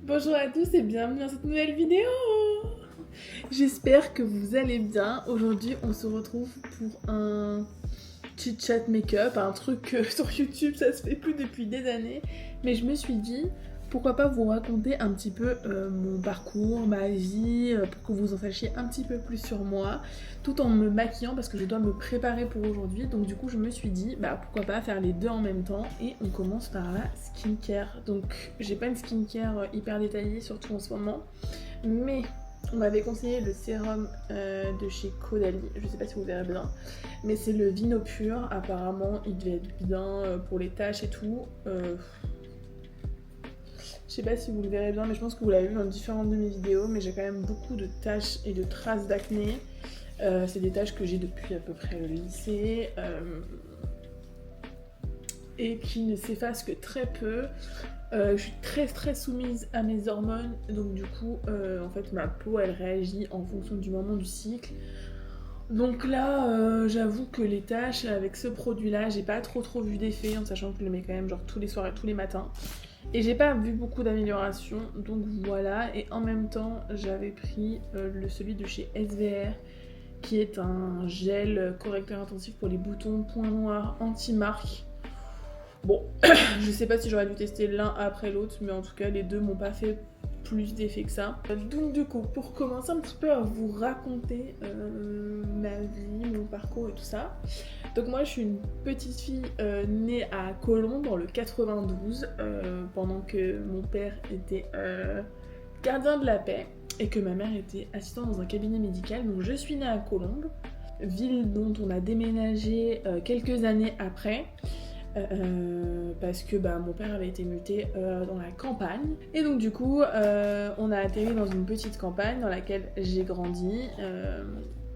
Bonjour à tous et bienvenue dans cette nouvelle vidéo. J'espère que vous allez bien. Aujourd'hui on se retrouve pour un chit chat make-up, un truc sur YouTube ça se fait plus depuis des années. Mais je me suis dit pourquoi pas vous raconter un petit peu mon parcours, ma vie, pour que vous en sachiez un petit peu plus sur moi, tout en me maquillant parce que je dois me préparer pour aujourd'hui. Donc du coup je me suis dit pourquoi pas faire les deux en même temps et on commence par la skincare. Donc j'ai pas une skincare hyper détaillée surtout en ce moment, mais on m'avait conseillé le sérum de chez Caudalie, je sais pas si vous verrez bien, mais c'est le Vino Pur, apparemment il devait être bien pour les taches et tout. Je sais pas si vous le verrez bien, mais je pense que vous l'avez vu dans différentes de mes vidéos, mais j'ai quand même beaucoup de taches et de traces d'acné. C'est des taches que j'ai depuis à peu près le lycée et qui ne s'effacent que très peu. Je suis très soumise à mes hormones, donc du coup en fait ma peau elle réagit en fonction du moment du cycle. Donc là j'avoue que les taches avec ce produit là j'ai pas trop vu d'effet, en sachant que je le mets quand même genre tous les soirs et tous les matins. Et j'ai pas vu beaucoup d'amélioration, donc voilà. Et en même temps j'avais pris celui de chez SVR, qui est un gel correcteur intensif pour les boutons, points noirs, anti-marque. Bon, je sais pas si j'aurais dû tester l'un après l'autre, mais en tout cas les deux m'ont pas fait plus d'effet que ça. Donc du coup, pour commencer un petit peu à vous raconter ma vie, mon parcours et tout ça. Donc moi je suis une petite fille née à Colombes dans le 92, pendant que mon père était gardien de la paix et que ma mère était assistante dans un cabinet médical. Donc je suis née à Colombes, ville dont on a déménagé quelques années après. Parce que mon père avait été muté dans la campagne. Et donc du coup, on a atterri dans une petite campagne dans laquelle j'ai grandi,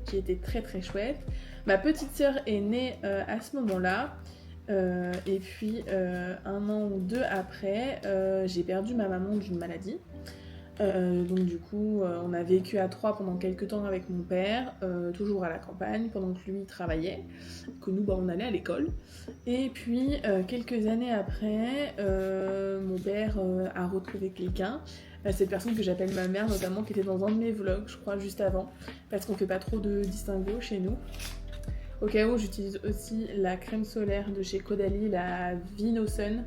qui était très chouette. Ma petite sœur est née à ce moment-là. Et puis un an ou deux après, j'ai perdu ma maman d'une maladie. Donc du coup, on a vécu à trois pendant quelques temps avec mon père, toujours à la campagne, pendant que lui travaillait, que nous on allait à l'école. Et puis quelques années après, mon père a retrouvé quelqu'un, cette personne que j'appelle ma mère notamment, qui était dans un de mes vlogs, je crois, juste avant, parce qu'on fait pas trop de distinguo chez nous. Au cas où, j'utilise aussi la crème solaire de chez Caudalie, la Vino Sun,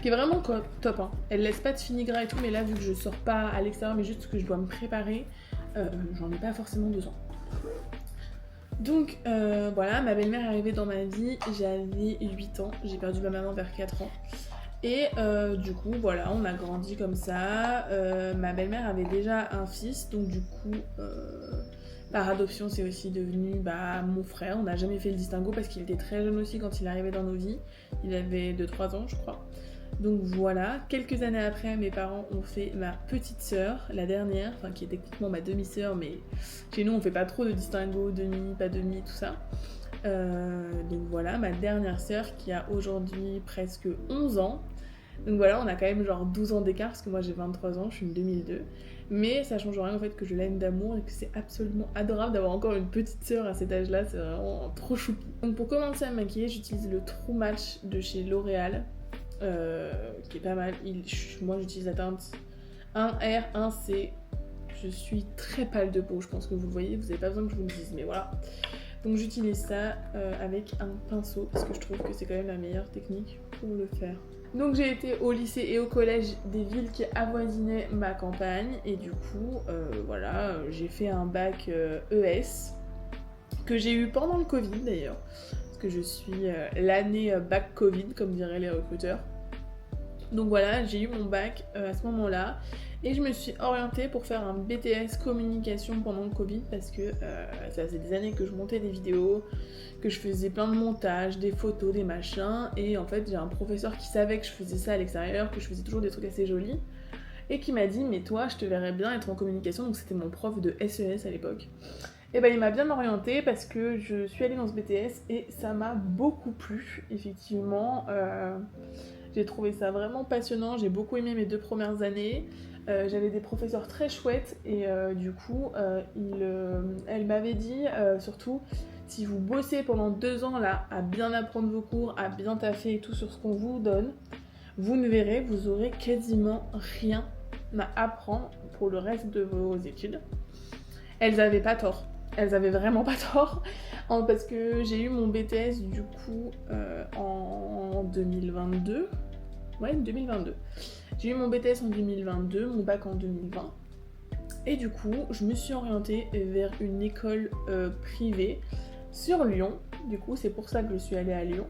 qui est vraiment top, hein. Elle laisse pas de fini-gras et tout, mais là vu que je sors pas à l'extérieur mais juste que je dois me préparer, j'en ai pas forcément besoin. Donc voilà, ma belle-mère est arrivée dans ma vie, j'avais 8 ans, j'ai perdu ma maman vers 4 ans. Et du coup voilà, on a grandi comme ça. Ma belle-mère avait déjà un fils, donc du coup par adoption c'est aussi devenu mon frère. On n'a jamais fait le distinguo parce qu'il était très jeune aussi quand il arrivait dans nos vies. Il avait 2-3 ans je crois. Donc voilà, quelques années après, mes parents ont fait ma petite sœur, la dernière, enfin qui est techniquement ma demi-sœur, mais chez nous on fait pas trop de distinguo, demi, pas demi, tout ça. Donc voilà, ma dernière sœur qui a aujourd'hui presque 11 ans. Donc voilà, on a quand même genre 12 ans d'écart parce que moi j'ai 23 ans, je suis une 2002. Mais ça change rien au fait que je l'aime d'amour et que c'est absolument adorable d'avoir encore une petite sœur à cet âge-là, c'est vraiment trop choupi. Donc pour commencer à me maquiller, j'utilise le True Match de chez L'Oréal. Qui est pas mal. Moi j'utilise la teinte 1R, 1C. Je suis très pâle de peau, je pense que vous le voyez, vous n'avez pas besoin que je vous le dise, mais voilà. Donc j'utilise ça avec un pinceau parce que je trouve que c'est quand même la meilleure technique pour le faire. Donc j'ai été au lycée et au collège des villes qui avoisinaient ma campagne et du coup voilà, j'ai fait un bac ES que j'ai eu pendant le Covid d'ailleurs, parce que je suis l'année bac Covid comme diraient les recruteurs. Donc voilà, j'ai eu mon bac à ce moment-là et je me suis orientée pour faire un BTS communication pendant le Covid parce que ça faisait des années que je montais des vidéos, que je faisais plein de montages, des photos, des machins, et en fait j'ai un professeur qui savait que je faisais ça à l'extérieur, que je faisais toujours des trucs assez jolis et qui m'a dit mais toi je te verrais bien être en communication, donc c'était mon prof de SES à l'époque. Et il m'a bien orientée parce que je suis allée dans ce BTS et ça m'a beaucoup plu, effectivement. J'ai trouvé ça vraiment passionnant, j'ai beaucoup aimé mes 2 premières années. J'avais des professeurs très chouettes et du coup, elle m'avait dit surtout, si vous bossez pendant 2 ans là à bien apprendre vos cours, à bien taffer et tout sur ce qu'on vous donne, vous ne verrez, vous aurez quasiment rien à apprendre pour le reste de vos études. Elles avaient pas tort. Elles avaient vraiment pas tort. Parce que j'ai eu mon BTS du coup en 2022. Ouais, 2022. J'ai eu mon BTS en 2022, mon bac en 2020. Et du coup, je me suis orientée vers une école privée sur Lyon. Du coup, c'est pour ça que je suis allée à Lyon.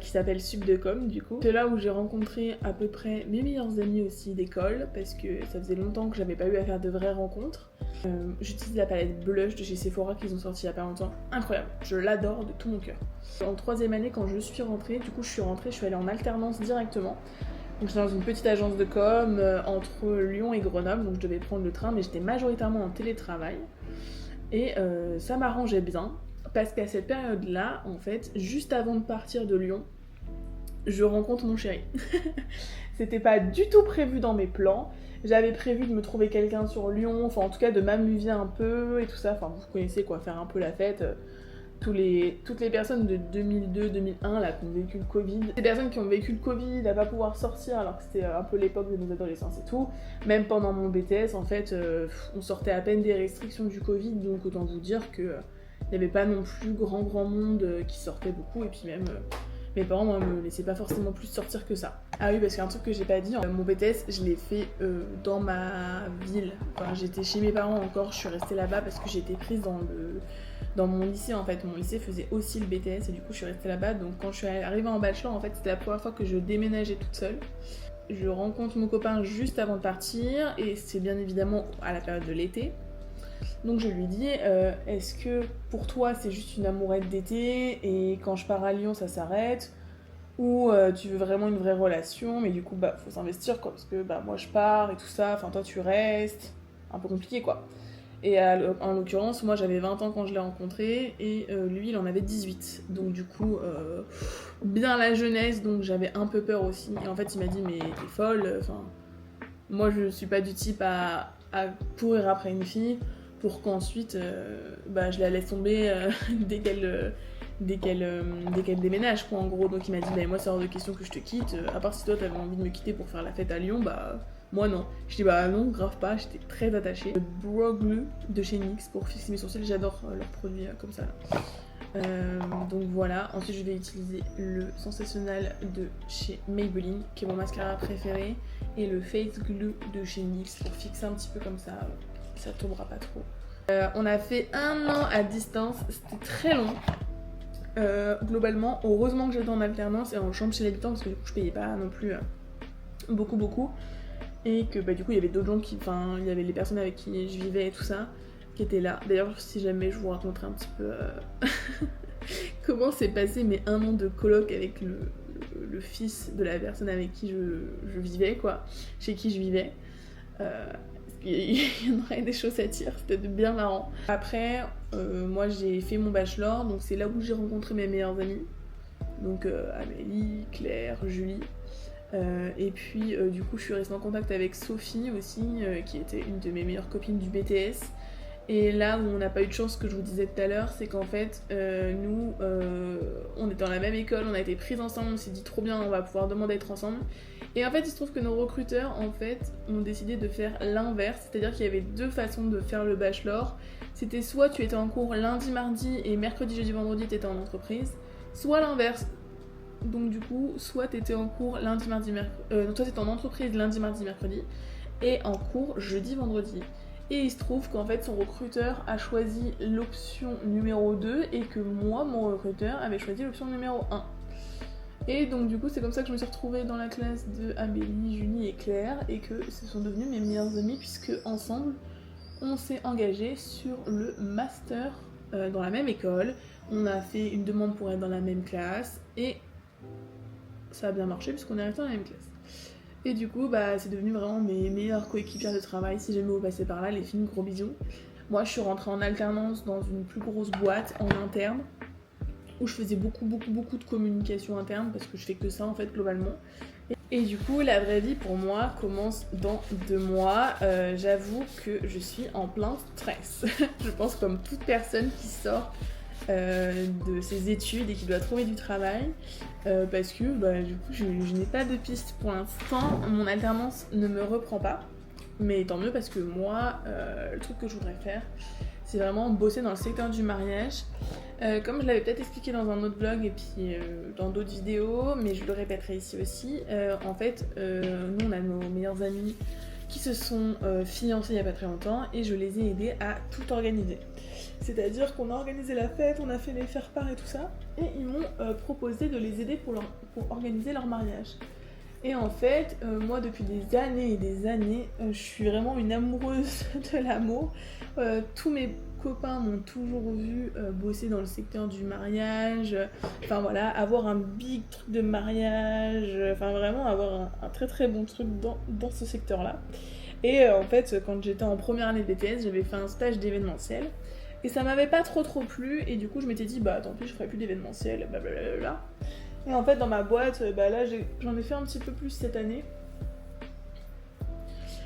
Qui s'appelle Subdecom du coup. C'est là où j'ai rencontré à peu près mes meilleurs amis aussi d'école parce que ça faisait longtemps que j'avais pas eu à faire de vraies rencontres. J'utilise la palette blush de chez Sephora qu'ils ont sorti il y a pas longtemps. Incroyable, je l'adore de tout mon cœur. En 3e année quand je suis rentrée, du coup je suis allée en alternance directement. Donc j'étais dans une petite agence de com entre Lyon et Grenoble, donc je devais prendre le train mais j'étais majoritairement en télétravail. Et ça m'arrangeait bien. Parce qu'à cette période-là, en fait, juste avant de partir de Lyon, je rencontre mon chéri. C'était pas du tout prévu dans mes plans. J'avais prévu de me trouver quelqu'un sur Lyon, enfin en tout cas de m'amuser un peu et tout ça. Enfin vous connaissez quoi, faire un peu la fête. Toutes les personnes de 2002-2001 là qui ont vécu le Covid. Les personnes qui ont vécu le Covid à pas pouvoir sortir alors que c'était un peu l'époque de nos adolescence et tout. Même pendant mon BTS en fait, on sortait à peine des restrictions du Covid, donc autant vous dire que... il n'y avait pas non plus grand monde qui sortait beaucoup et puis même mes parents moi, me laissaient pas forcément plus sortir que ça. Ah oui parce qu'un truc que j'ai pas dit, mon BTS je l'ai fait dans ma ville. Enfin j'étais chez mes parents encore, je suis restée là-bas parce que j'ai été prise dans mon lycée en fait. Mon lycée faisait aussi le BTS et du coup je suis restée là-bas. Donc quand je suis arrivée en bachelor en fait c'était la première fois que je déménageais toute seule. Je rencontre mon copain juste avant de partir et c'est bien évidemment à la période de l'été. Donc je lui dis, est-ce que pour toi c'est juste une amourette d'été et quand je pars à Lyon ça s'arrête ou tu veux vraiment une vraie relation mais du coup bah faut s'investir quoi parce que bah moi je pars et tout ça, enfin toi tu restes, un peu compliqué quoi. Et en l'occurrence moi j'avais 20 ans quand je l'ai rencontré et lui il en avait 18 donc du coup bien la jeunesse donc j'avais un peu peur aussi et en fait il m'a dit mais t'es folle, enfin moi je suis pas du type à courir après une fille pour qu'ensuite je la laisse tomber dès qu'elle déménage quoi en gros. Donc il m'a dit bah moi c'est hors de question que je te quitte, à part si toi t'avais envie de me quitter pour faire la fête à Lyon, bah moi non. Je dis bah non grave pas, j'étais très attachée. Le Brow Glue de chez NYX pour fixer mes sourcils, j'adore leurs produits comme ça là. Donc voilà, ensuite je vais utiliser le Sensationnel de chez Maybelline qui est mon mascara préféré et le Face Glue de chez NYX pour fixer un petit peu comme ça tombera pas trop. On a fait 1 an à distance, c'était très long. Globalement, heureusement que j'étais en alternance et en chambre chez l'habitant parce que du coup je payais pas non plus beaucoup. Et que bah du coup il y avait d'autres gens il y avait les personnes avec qui je vivais et tout ça qui étaient là. D'ailleurs si jamais je vous raconterai un petit peu comment s'est passé mes 1 an de coloc avec le fils de la personne avec qui je vivais quoi, chez qui je vivais. Il y en aurait des choses à dire, c'était bien marrant. Après, moi j'ai fait mon bachelor, donc c'est là où j'ai rencontré mes meilleures amies. Donc Amélie, Claire, Julie. Et puis du coup je suis restée en contact avec Sophie aussi, qui était une de mes meilleures copines du BTS. Et là où on n'a pas eu de chance, que je vous disais tout à l'heure, c'est qu'en fait, nous, on était dans la même école, on a été prises ensemble, on s'est dit trop bien, on va pouvoir demander d'être ensemble. Et en fait, il se trouve que nos recruteurs, en fait, ont décidé de faire l'inverse, c'est-à-dire qu'il y avait 2 façons de faire le bachelor. C'était soit tu étais en cours lundi, mardi, et mercredi, jeudi, vendredi, tu étais en entreprise, soit l'inverse. Donc du coup, soit tu étais en cours lundi, mardi, mercredi... toi, tu étais en entreprise lundi, mardi, mercredi, et en cours jeudi, vendredi. Et il se trouve qu'en fait son recruteur a choisi l'option numéro 2 et que moi, mon recruteur, avait choisi l'option numéro 1. Et donc du coup c'est comme ça que je me suis retrouvée dans la classe de Amélie, Julie et Claire et que ce sont devenus mes meilleures amies puisque ensemble on s'est engagés sur le master dans la même école. On a fait une demande pour être dans la même classe et ça a bien marché puisqu'on est resté dans la même classe. Et du coup, c'est devenu vraiment mes meilleures coéquipières de travail. Si jamais vous passez par là, les filles, gros bisous. Moi, je suis rentrée en alternance dans une plus grosse boîte en interne où je faisais beaucoup de communication interne parce que je fais que ça en fait globalement. Et du coup, la vraie vie pour moi commence dans 2 mois. J'avoue que je suis en plein stress. Je pense comme toute personne qui sort de ses études et qui doit trouver du travail parce que du coup je n'ai pas de piste pour l'instant, mon alternance ne me reprend pas mais tant mieux parce que moi, le truc que je voudrais faire, c'est vraiment bosser dans le secteur du mariage. Comme je l'avais peut-être expliqué dans un autre vlog et puis dans d'autres vidéos, mais je le répéterai ici aussi, en fait, nous on a nos meilleurs amis qui se sont fiancés il n'y a pas très longtemps et je les ai aidés à tout organiser. C'est-à-dire qu'on a organisé la fête, on a fait les faire-part et tout ça, et ils m'ont proposé de les aider pour organiser leur mariage. Et en fait, moi depuis des années et des années, je suis vraiment une amoureuse de l'amour. Tous mes copains m'ont toujours vu bosser dans le secteur du mariage, enfin voilà, avoir un big truc de mariage, enfin vraiment avoir un très très bon truc dans ce secteur-là. Et en fait, quand j'étais en première année de BTS, j'avais fait un stage d'événementiel. Et ça m'avait pas trop plu, et du coup je m'étais dit, bah tant pis, je ferai plus d'événementiel, blablabla. Et en fait, dans ma boîte, bah là, j'en ai fait un petit peu plus cette année.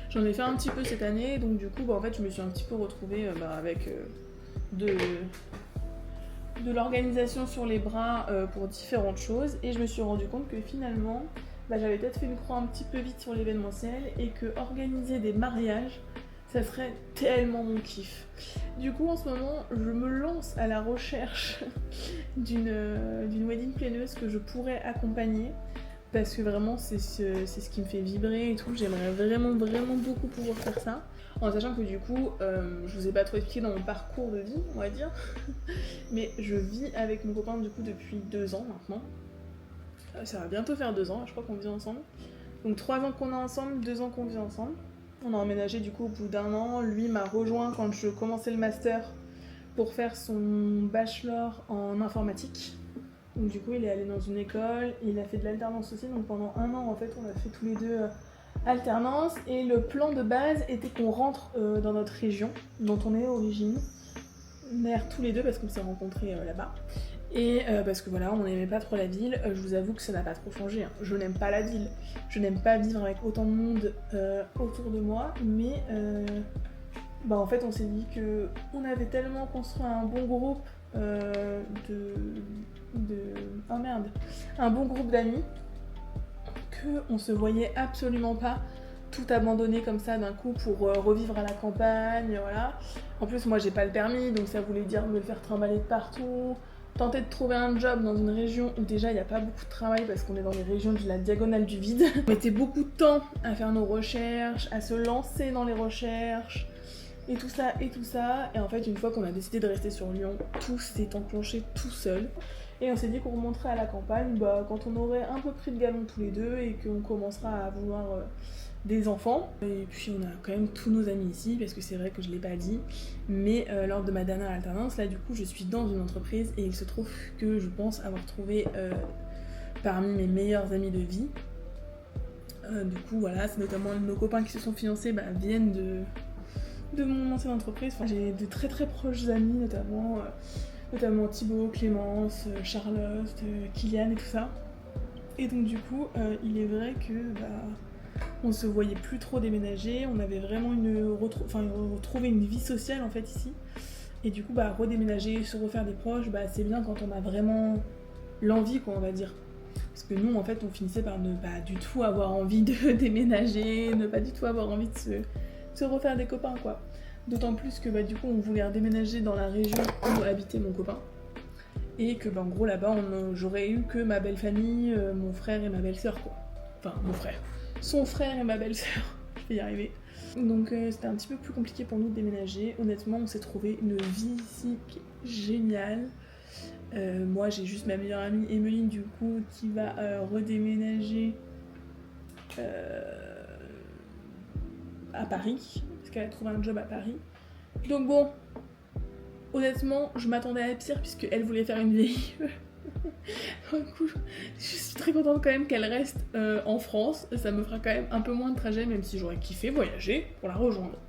J'en ai fait un petit peu cette année, donc du coup, bah, en fait, je me suis un petit peu retrouvée avec de l'organisation sur les bras pour différentes choses. Et je me suis rendu compte que finalement, bah, j'avais peut-être fait une croix un petit peu vite sur l'événementiel et que organiser des mariages, ça serait tellement mon kiff. Du coup, en ce moment, je me lance à la recherche d'une wedding planneuse que je pourrais accompagner. Parce que vraiment, c'est ce qui me fait vibrer et tout. J'aimerais vraiment beaucoup pouvoir faire ça. En sachant que du coup, je vous ai pas trop expliqué dans mon parcours de vie, on va dire. Mais je vis avec mon copain du coup depuis 2 ans maintenant. Ça va bientôt faire 2 ans, je crois qu'on vit ensemble. Donc 3 ans qu'on est ensemble, 2 ans qu'on vit ensemble. On a emménagé du coup au bout d'1 an. Lui m'a rejoint quand je commençais le master pour faire son bachelor en informatique. Donc du coup il est allé dans une école, il a fait de l'alternance aussi, donc pendant 1 an en fait on a fait tous les deux alternance. Et le plan de base était qu'on rentre dans notre région dont on est originaire tous les deux parce qu'on s'est rencontrés là-bas. Et parce que voilà, on n'aimait pas trop la ville. Je vous avoue que ça n'a pas trop changé, hein. Je n'aime pas la ville, je n'aime pas vivre avec autant de monde autour de moi, mais en fait on s'est dit que on avait tellement construit un bon groupe un bon groupe d'amis qu'on se voyait absolument pas tout abandonner comme ça d'un coup pour revivre à la campagne, voilà. En plus moi j'ai pas le permis, donc ça voulait dire me le faire trimballer de partout, tenter de trouver un job dans une région où déjà il n'y a pas beaucoup de travail parce qu'on est dans les régions de la diagonale du vide. On mettait beaucoup de temps à faire nos recherches, à se lancer dans les recherches, et tout ça. Et en fait, une fois qu'on a décidé de rester sur Lyon, tout s'est enclenché tout seul. Et on s'est dit qu'on remonterait à la campagne quand on aurait un peu pris de galon tous les deux et qu'on commencera à vouloir des enfants. Et puis on a quand même tous nos amis ici, parce que c'est vrai que je l'ai pas dit, mais lors de ma dernière alternance, là du coup je suis dans une entreprise et il se trouve que je pense avoir trouvé parmi mes meilleurs amis de vie. Du coup voilà, c'est notamment nos copains qui se sont fiancés viennent de mon ancienne entreprise. Enfin, j'ai de très très proches amis, notamment Thibaut, Clémence, Charlotte, Kylian et tout ça. Et donc du coup, il est vrai que on se voyait plus trop déménager, on avait vraiment retrouvé une vie sociale en fait ici. Et du coup, redéménager, se refaire des proches, c'est bien quand on a vraiment l'envie, quoi, on va dire. Parce que nous, en fait, on finissait par ne pas du tout avoir envie de déménager, ne pas du tout avoir envie de se refaire des copains, quoi. D'autant plus que du coup on voulait redéménager dans la région où habitait mon copain. Et que en gros là-bas j'aurais eu que ma belle famille, mon frère et ma belle-sœur, quoi. Enfin mon frère. Son frère et ma belle-sœur. Je vais y arriver. Donc c'était un petit peu plus compliqué pour nous de déménager. Honnêtement on s'est trouvé une vie ici qui est géniale. Moi j'ai juste ma meilleure amie Emeline du coup qui va redéménager à Paris, parce qu'elle a trouvé un job à Paris. Donc bon, honnêtement, je m'attendais à pire puisqu'elle voulait faire une VIE. Du coup, je suis très contente quand même qu'elle reste en France. Ça me fera quand même un peu moins de trajet, même si j'aurais kiffé voyager pour la rejoindre.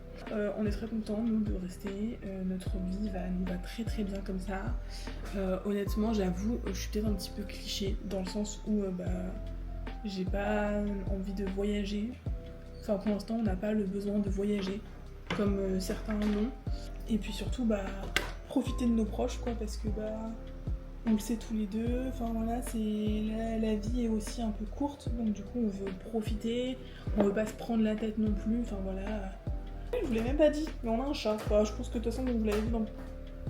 On est très contents, nous, de rester. Notre vie nous va très très bien comme ça. Honnêtement, j'avoue, je suis peut-être un petit peu cliché, dans le sens où j'ai pas envie de voyager. Enfin, pour l'instant, on n'a pas le besoin de voyager, comme certains l'ont. Et puis surtout, profiter de nos proches, quoi, parce que on le sait tous les deux, enfin voilà, la vie est aussi un peu courte, donc du coup on veut profiter, on veut pas se prendre la tête non plus, enfin voilà. Je vous l'ai même pas dit, mais on a un chat. Enfin, je pense que de toute façon vous l'avez vu dans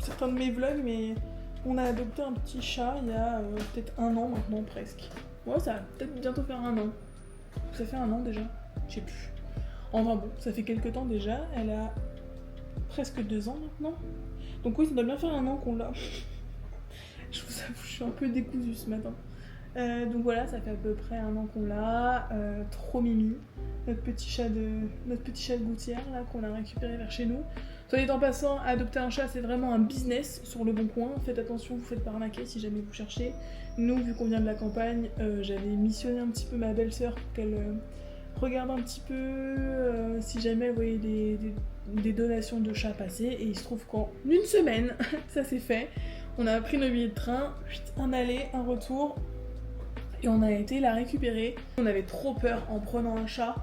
certains de mes vlogs, mais on a adopté un petit chat il y a peut-être 1 an maintenant presque. Ouais, ça va peut-être bientôt faire 1 an. Ça fait 1 an déjà, je sais plus. Enfin bon, ça fait quelques temps déjà, elle a presque 2 ans maintenant. Donc oui, ça doit bien faire 1 an qu'on l'a. Je vous avoue, je suis un peu décousue ce matin. Donc voilà, ça fait à peu près 1 an qu'on l'a. Trop mimi. Notre petit chat de gouttière là qu'on a récupéré vers chez nous. Soit dit en passant, adopter un chat c'est vraiment un business sur le bon coin. Faites attention, vous faites pas arnaquer si jamais vous cherchez. Nous, vu qu'on vient de la campagne, j'avais missionné un petit peu ma belle-sœur pour qu'elle regarde un petit peu si jamais elle voyait des donations de chats passer. Et il se trouve qu'en 1 semaine, ça s'est fait. On a pris nos billets de train, un aller, un retour, et on a été la récupérer. On avait trop peur en prenant un chat,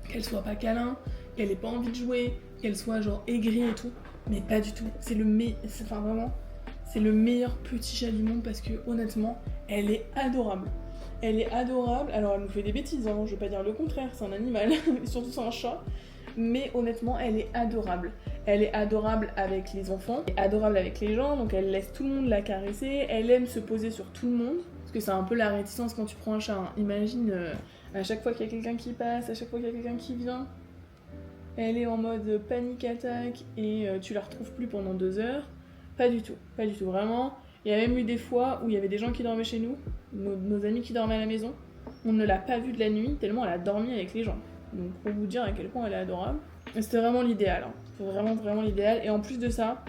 qu'elle soit pas câlin, qu'elle ait pas envie de jouer, qu'elle soit genre aigrie et tout. Mais pas du tout. C'est le meilleur petit chat du monde parce que honnêtement, elle est adorable. Elle est adorable. Alors elle nous fait des bêtises, hein, je vais pas dire le contraire, c'est un animal, surtout c'est un chat. Mais honnêtement, elle est adorable. Elle est adorable avec les enfants, elle est adorable avec les gens, donc elle laisse tout le monde la caresser, elle aime se poser sur tout le monde, parce que c'est un peu la réticence quand tu prends un chat. Hein. Imagine, à chaque fois qu'il y a quelqu'un qui passe, à chaque fois qu'il y a quelqu'un qui vient, elle est en mode panique attaque et tu la retrouves plus pendant 2 heures. Pas du tout, vraiment. Il y a même eu des fois où il y avait des gens qui dormaient chez nous, nos amis qui dormaient à la maison. On ne l'a pas vue de la nuit tellement elle a dormi avec les gens. Donc pour vous dire à quel point elle est adorable. C'était vraiment l'idéal, hein. C'était vraiment l'idéal. Et en plus de ça,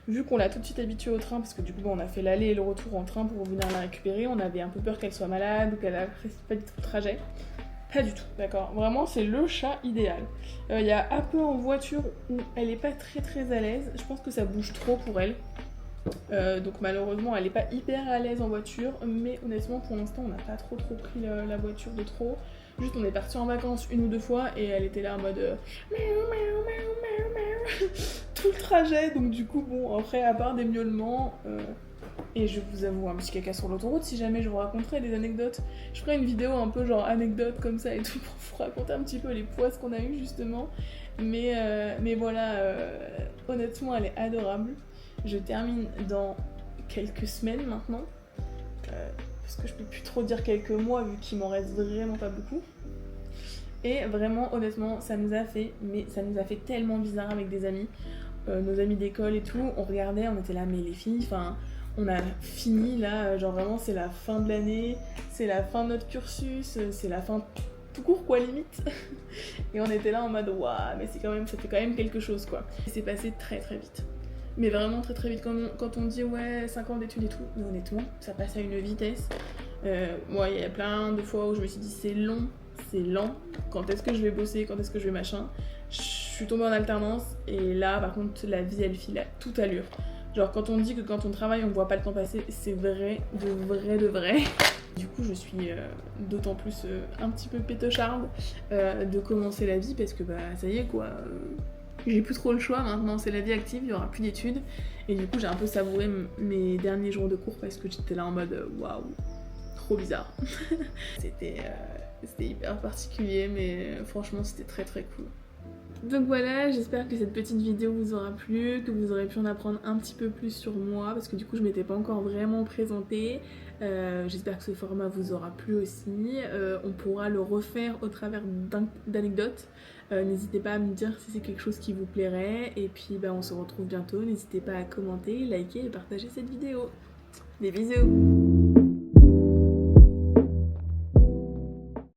vu qu'on l'a tout de suite habituée au train, parce que du coup on a fait l'aller et le retour en train pour venir la récupérer, on avait un peu peur qu'elle soit malade ou qu'elle apprécie pas du tout le trajet. Pas du tout, d'accord. Vraiment c'est le chat idéal. Il y a un peu en voiture où elle est pas très à l'aise. Je pense que ça bouge trop pour elle. Donc malheureusement elle est pas hyper à l'aise en voiture, mais honnêtement pour l'instant on n'a pas trop pris la voiture de trop. Juste on est parti en vacances 1 ou 2 fois et elle était là en mode tout le trajet. Donc du coup bon, après à part des miaulements et je vous avoue un petit caca sur l'autoroute, si jamais je vous raconterai des anecdotes, je ferai une vidéo un peu genre anecdote comme ça et tout pour vous raconter un petit peu les poisses qu'on a eu justement. Mais voilà, honnêtement elle est adorable. Je termine dans quelques semaines maintenant, parce que je peux plus trop dire quelques mois vu qu'il m'en reste vraiment pas beaucoup. Et vraiment, honnêtement, ça nous a fait tellement bizarre avec des amis, nos amis d'école et tout. On regardait, on était là, mais les filles, enfin, on a fini là, genre vraiment c'est la fin de l'année, c'est la fin de notre cursus, c'est la fin tout court quoi limite. Et on était là en mode waouh, mais ça fait quand même quelque chose quoi. Et c'est passé très vite. Mais vraiment très vite, quand on dit ouais 5 ans d'études et tout, mais honnêtement ça passe à une vitesse. Moi il y a plein de fois où je me suis dit c'est long, c'est lent, quand est-ce que je vais bosser, quand est-ce que je vais machin. Je suis tombée en alternance et là par contre la vie elle file à toute allure. Genre quand on dit que quand on travaille on voit pas le temps passer, c'est vrai, de vrai. Du coup je suis d'autant plus un petit peu pétocharde de commencer la vie parce que bah ça y est quoi. J'ai plus trop le choix maintenant, c'est la vie active, il y aura plus d'études. Et du coup j'ai un peu savouré mes derniers jours de cours parce que j'étais là en mode waouh, trop bizarre. C'était hyper particulier mais franchement c'était très cool. Donc voilà, j'espère que cette petite vidéo vous aura plu, que vous aurez pu en apprendre un petit peu plus sur moi parce que du coup je m'étais pas encore vraiment présentée. J'espère que ce format vous aura plu aussi. On pourra le refaire au travers d'anecdotes. N'hésitez pas à me dire si c'est quelque chose qui vous plairait. Et puis bah, on se retrouve bientôt. N'hésitez pas à commenter, liker et partager cette vidéo. Des bisous!